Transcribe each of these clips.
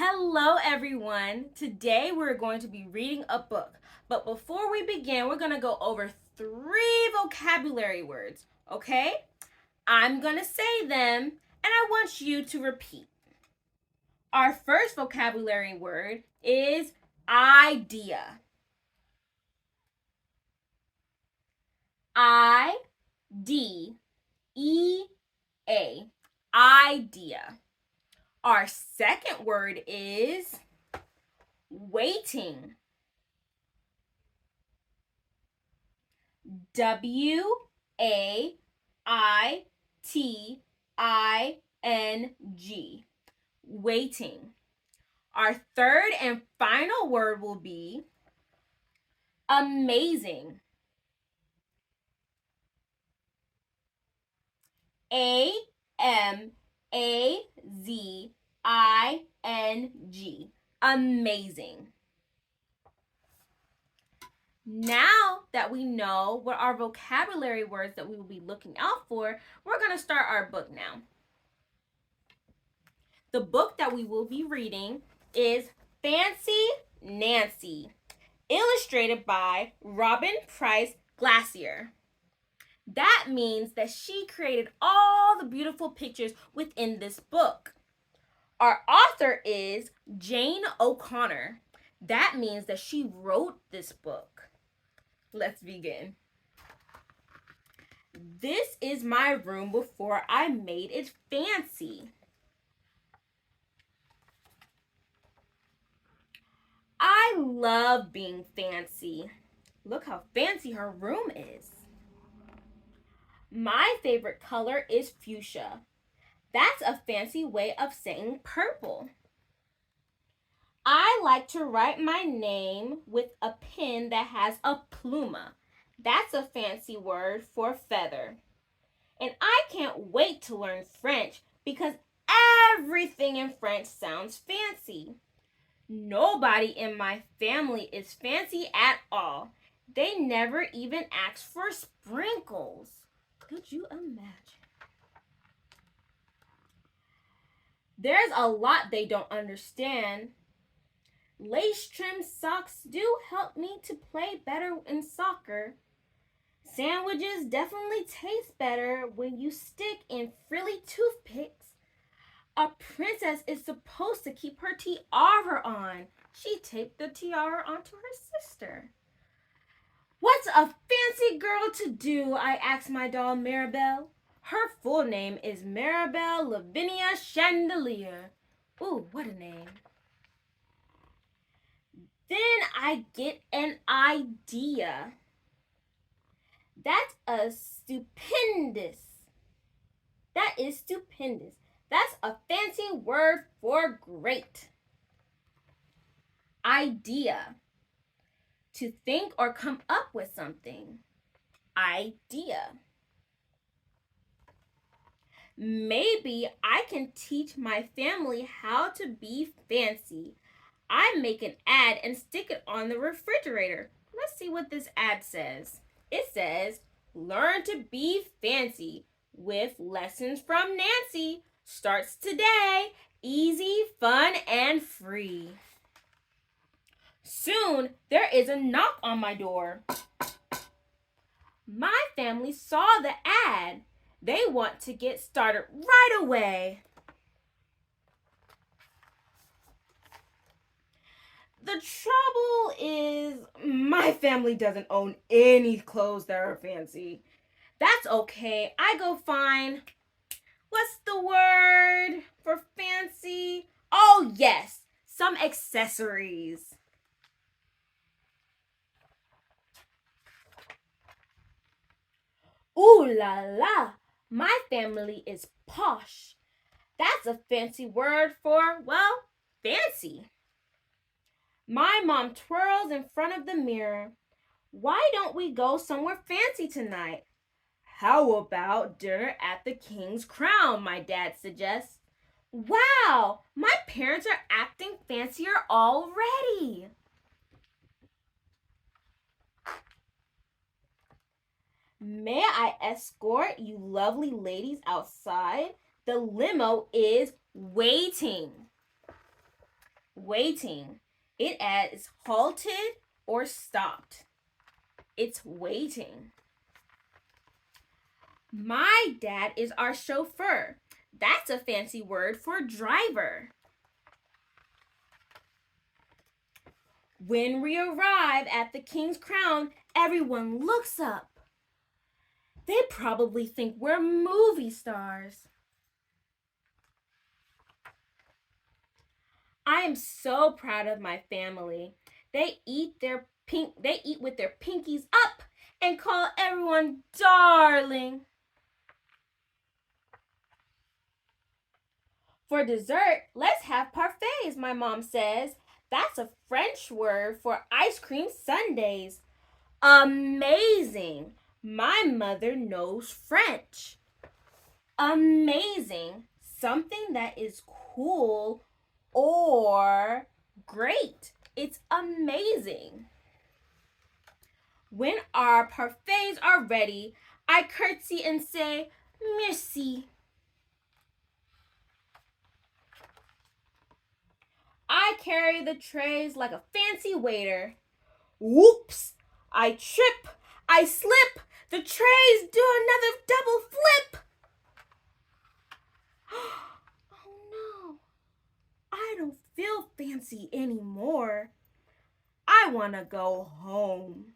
Hello, everyone. Today we're going to be reading a book. But before we begin, we're going to go over three vocabulary words, okay? I'm going to say them, and I want you to repeat. Our first vocabulary word is idea. I-D-E-A. Idea. Our second word is waiting. W-A-I-T-I-N-G. Waiting. Our third and final word will be amazing. A-M-A-Z-I-N-G. Amazing. Now that we know what our vocabulary words that we will be looking out for, we're going to start our book now. The book that we will be reading is Fancy Nancy, illustrated by Robin Price Glacier. That means that she created all the beautiful pictures within this book. Our author is Jane O'Connor. That means that she wrote this book. Let's begin. This is my room before I made it fancy. I love being fancy. Look how fancy her room is. My favorite color is fuchsia. That's a fancy way of saying purple. I like to write my name with a pen that has a pluma. That's a fancy word for feather. And I can't wait to learn French because everything in French sounds fancy. Nobody in my family is fancy at all. They never even ask for sprinkles. Could you imagine? There's a lot they don't understand. Lace trimmed socks do help me to play better in soccer. Sandwiches definitely taste better when you stick in frilly toothpicks. A princess is supposed to keep her tiara on. She taped the tiara onto her sister. What's a fancy girl to do? I asked my doll Maribel. Her full name is Maribel Lavinia Chandelier. Ooh, what a name. Then I get an idea. That's a stupendous. That is stupendous. That's a fancy word for great. Idea. To think or come up with something. Idea. Maybe I can teach my family how to be fancy. I make an ad and stick it on the refrigerator. Let's see what this ad says. It says, learn to be fancy with lessons from Nancy. Starts today. Easy, fun, and free. Soon, there is a knock on my door. My family saw the ad. They want to get started right away. The trouble is, my family doesn't own any clothes that are fancy. That's okay. I go find, what's the word for fancy? Oh, yes, some accessories. Ooh la la, my family is posh. That's a fancy word for, well, fancy. My mom twirls in front of the mirror. Why don't we go somewhere fancy tonight? How about dinner at the King's Crown, my dad suggests. Wow, my parents are acting fancier already. May I escort you lovely ladies outside? The limo is waiting. Waiting. It adds halted or stopped. It's waiting. My dad is our chauffeur. That's a fancy word for driver. When we arrive at the King's Crown, everyone looks up. They probably think we're movie stars. I am so proud of my family. They eat with their pinkies up and call everyone darling. For dessert, let's have parfaits, my mom says. That's a French word for ice cream sundaes. Amazing. My mother knows French. Amazing. Something that is cool or great. It's amazing. When our parfaits are ready, I curtsy and say, merci. I carry the trays like a fancy waiter. Whoops! I trip. I slip. The trays do another double flip. Oh no. I don't feel fancy anymore. I want to go home.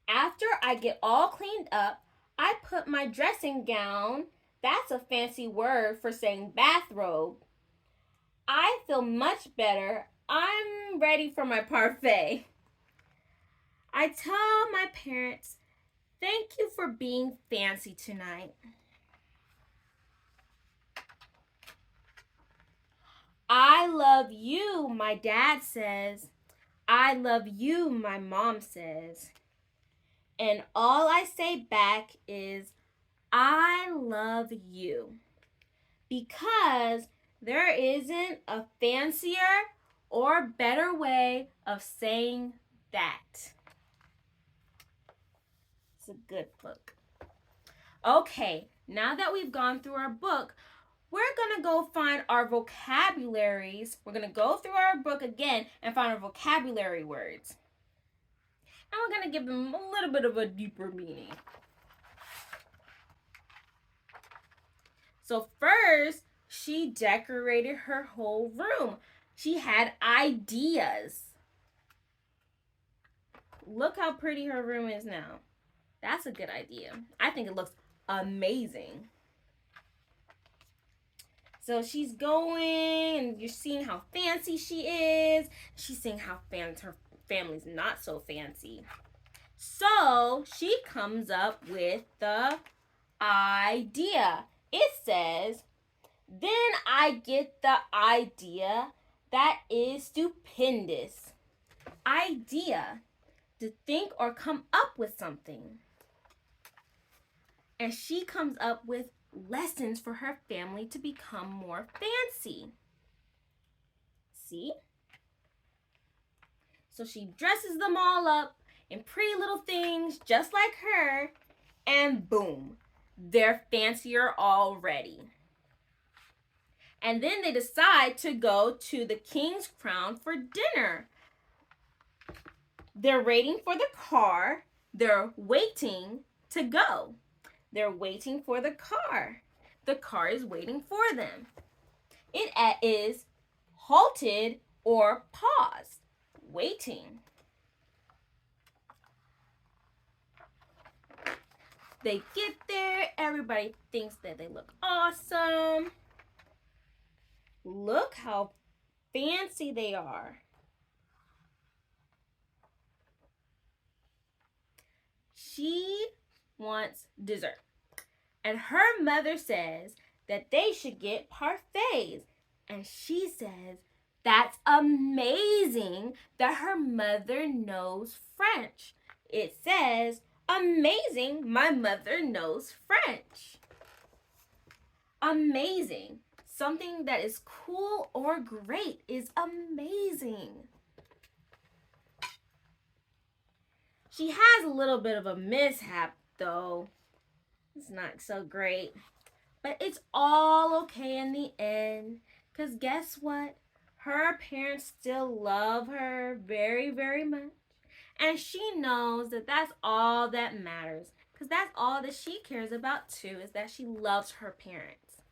After I get all cleaned up, I put my dressing gown, that's a fancy word for saying bathrobe. I feel much better. I'm ready for my parfait. I tell my parents, thank you for being fancy tonight. I love you, my dad says. I love you, my mom says. And all I say back is, I love you. Because there isn't a fancier or better way of saying that. It's a good book. Okay, now that we've gone through our book, we're going to go find our vocabularies. We're going to go through our book again and find our vocabulary words. And we're going to give them a little bit of a deeper meaning. So first, she decorated her whole room. She had ideas. Look how pretty her room is now. That's a good idea. I think it looks amazing. So she's going and you're seeing how fancy she is. She's seeing how fancy her family's not so fancy. So she comes up with the idea. It says, then I get the idea that is stupendous. Idea, to think or come up with something. And she comes up with lessons for her family to become more fancy. See? So she dresses them all up in pretty little things just like her, and boom, they're fancier already. And then they decide to go to the King's Crown for dinner. They're waiting for the car. They're waiting to go. They're waiting for the car. The car is waiting for them. It is halted or paused, waiting. They get there. Everybody thinks that they look awesome. Look how fancy they are. She wants dessert. And her mother says that they should get parfaits. And she says that's amazing that her mother knows French. It says, amazing, my mother knows French. Amazing. Something that is cool or great is amazing. She has a little bit of a mishap, though. It's not so great. But it's all okay in the end. Because guess what? Her parents still love her very, very much. And she knows that that's all that matters. Because that's all that she cares about too, is that she loves her parents.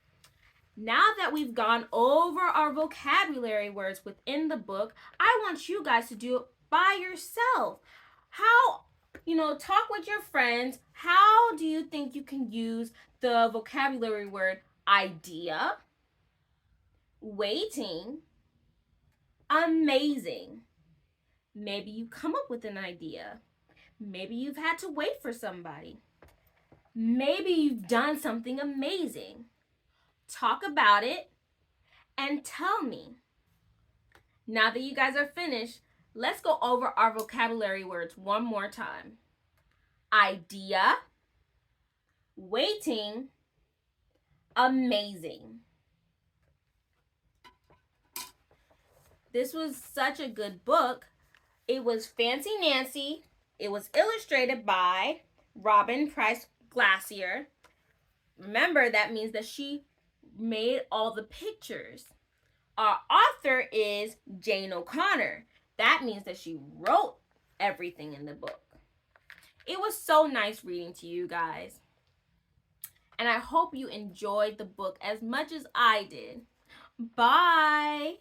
Now that we've gone over our vocabulary words within the book, I want you guys to do it by yourself. How, talk with your friends. How do you think you can use the vocabulary word idea, waiting, amazing? Maybe you come up with an idea. Maybe you've had to wait for somebody. Maybe you've done something amazing. Talk about it and tell me. Now that you guys are finished, let's go over our vocabulary words one more time. Idea, waiting, amazing. This was such a good book. It was Fancy Nancy. It was illustrated by Robin Price Glacier. Remember, that means that she made all the pictures. Our author is Jane O'Connor. That means that she wrote everything in the book. It was so nice reading to you guys. And I hope you enjoyed the book as much as I did. Bye.